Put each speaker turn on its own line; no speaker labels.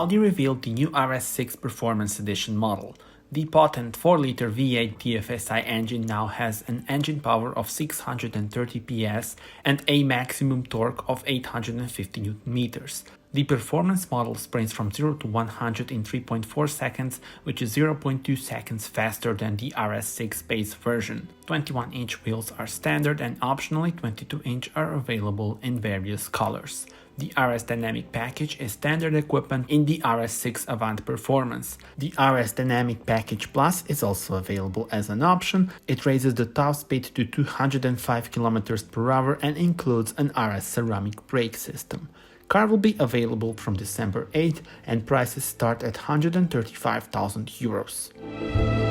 Audi revealed the new RS6 Performance Edition model. The potent 4-liter V8 TFSI engine now has an engine power of 630 PS and a maximum torque of 850 Nm. The performance model sprints from 0 to 100 in 3.4 seconds, which is 0.2 seconds faster than the RS6 base version. 21-inch wheels are standard and optionally 22-inch are available in various colors. The RS Dynamic Package is standard equipment in the RS6 Avant Performance. The RS Dynamic Package Plus is also available as an option. It raises the top speed to 205 km/h and includes an RS ceramic brake system. Car will be available from December 8 and prices start at €135,000.